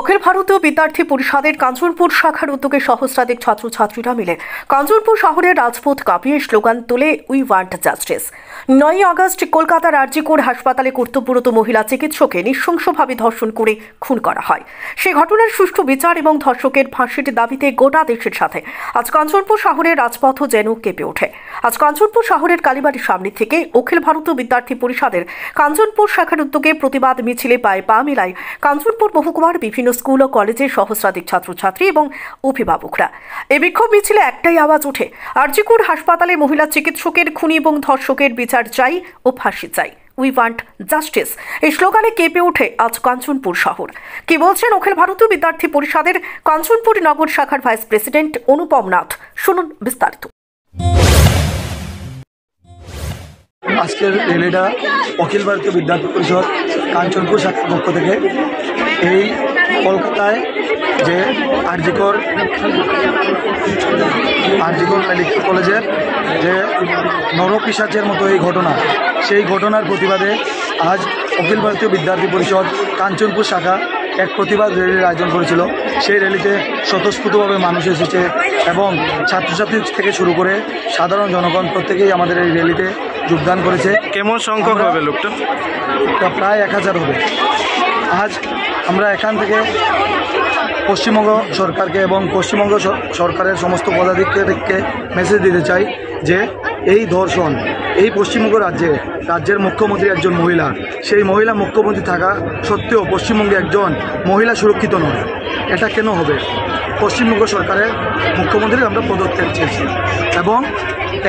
অখিল ভারতীয় বিদ্যার্থী পরিষদের কাঞ্চনপুর শাখার উদ্যোগে সহস্রাধিক ছাত্রছাত্রীরা মিলে কাঞ্চনপুর শহরের রাজপথ কাঁপিয়ে স্লোগান তোলে উই ওয়ান্ট জাস্টিস। 9ই আগস্ট কলকাতার আরজিকর হাসপাতালে কর্তব্যরত মহিলা চিকিৎসককে নৃশংসভাবে ধর্ষণ করে খুন করা হয়। সেই ঘটনার সুষ্ঠু বিচার এবং ধর্ষকের ফাঁসির দাবিতে গোটা দেশের সাথে আজ কাঞ্চনপুর শহরের রাজপথও যেন কেঁপে ওঠে। আজ কাঞ্চনপুর শহরের কালীবাড়ির সামনে থেকে অখিল ভারতীয় বিদ্যার্থী পরিষদের কাঞ্চনপুর শাখার উদ্যোগে প্রতিবাদ মিছিলে পায়ে পা মেলায় কাঞ্চনপুর মহকুমার বিভিন্ন স্কুল ও কলেজের সহস্রাধিক ছাত্রছাত্রী এবং অভিভাবকরা। এই বিক্ষোভ মিছিলে একটাই আওয়াজ ওঠে, আরজিকর হাসপাতালে মহিলা চিকিৎসকের খুনি এবং ধর্ষকের বিচার চাই ও ফাঁসি চাই। উই ওয়ান্ট জাস্টিস এই স্লোগানে কেঁপে ওঠে আজ কাঞ্চনপুর শহর। কি বলছেন অখিল ভারতীয় বিদ্যার্থী পরিষদের কাঞ্চনপুর নগর শাখার ভাইস প্রেসিডেন্ট অনুপম নাথ, শুনুন বিস্তারিত। আজকের র্যালিটা অখিল ভারতীয় বিদ্যার্থী পরিষদ কাঞ্চনপুর শাখার পক্ষ থেকে এই কলকাতায় যে আরজিকর মেডিকেল কলেজের যে নরপিশাচের মতো এই ঘটনা, সেই ঘটনার প্রতিবাদে আজ অখিল ভারতীয় বিদ্যার্থী পরিষদ কাঞ্চনপুর শাখা এক প্রতিবাদ র্যালির আয়োজন করেছিল। সেই র্যালিতে স্বতঃস্ফূর্তভাবে মানুষ এসেছে এবং ছাত্রছাত্রী থেকে শুরু করে সাধারণ জনগণ প্রত্যেকেই আমাদের এই র্যালিতে যোগদান করেছে। কেমন সংখ্যক হবে লোকটা? প্রায় 1000 হবে। আজ আমরা এখান থেকে পশ্চিমবঙ্গ সরকারকে এবং পশ্চিমবঙ্গ সরকারের সমস্ত পদাধিকারীকে মেসেজ দিতে চাই যে এই ধর্ষণ এই পশ্চিমবঙ্গ রাজ্যের মুখ্যমন্ত্রী একজন মহিলা, সেই মহিলা মুখ্যমন্ত্রী থাকা সত্ত্বেও পশ্চিমবঙ্গে একজন মহিলা সুরক্ষিত নয়। এটা কেন হবে? পশ্চিমবঙ্গ সরকারের মুখ্যমন্ত্রীর আমরা পদত্যাগ চেয়েছি এবং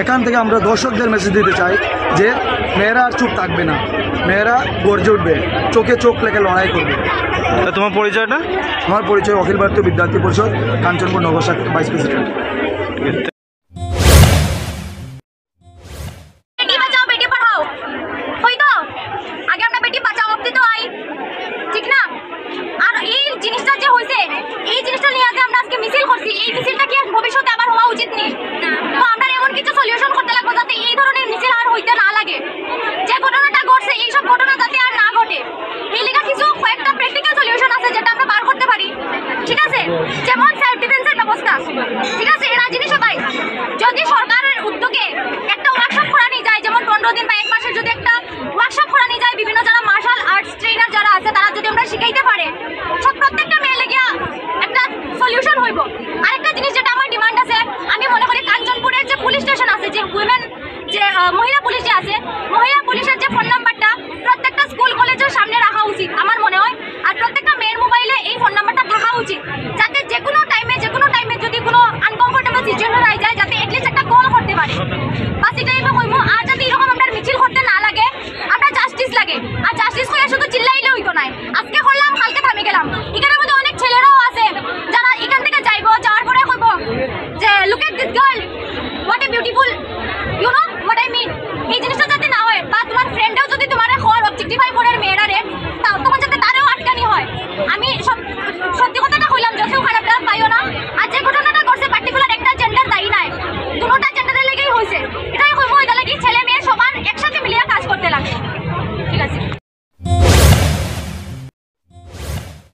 এখান থেকে আমরা দর্শকদের মেসেজ দিতে চাই যে মেয়েরা আর চুপ থাকবে না, মেয়েরা গর্জে উঠবে, চোখে চোখ লেগে লড়াই করবে। তোমার পরিচয়টা? আমার পরিচয় অখিল ভারতীয় বিদ্যার্থী পরিষদ কাঞ্চনপুর নগর শাখার ভাইস প্রেসিডেন্ট। ভবিষ্যতে আবার হওয়া উচিত নেই। তো আমরা এমন কিছু সলিউশন করতে লাগবো যাতে এই ধরনের মিছিল আর হইতে না লাগে। যে ঘটনাটা ঘটছে এইসব ঘটনা যাতে আর না ঘটে, এই লেখা কিছু কয়েকটা প্র্যাকটিক্যাল সলিউশন আছে যেটা আমরা বার করতে পারি। ঠিক আছে, যেমন সেলফ ডিফেন্সের ব্যবস্থা। ঠিক আছে, এরা জিনিস সবাই যদি সরকারের উদ্যোগে একটা ওয়ার্কশপ করানো যায়, যেমন 15 দিন বা 1 মাসের যদি একটা ওয়ার্কশপ করানো যায়, বিভিন্ন যারা মার্শাল আর্টস ট্রেনার যারা আছে তারা যদি আমরা শিখাইতে পারে, সব প্রত্যেকটা মেয়ে লেগিয়া একটা সলিউশন হইব। আরেকটা জিনিস যেটা আমার ডিমান্ড আছে, আমি মনে করি কাঞ্চনপুরের যে পুলিশ স্টেশন আছে, যে উইমেন যে মহিলা পুলিশ যে আছে, মহিলা পুলিশের যে ফোন নাম্বারটা প্রত্যেকটা স্কুল কলেজের সামনে রাখা উচিত। আমার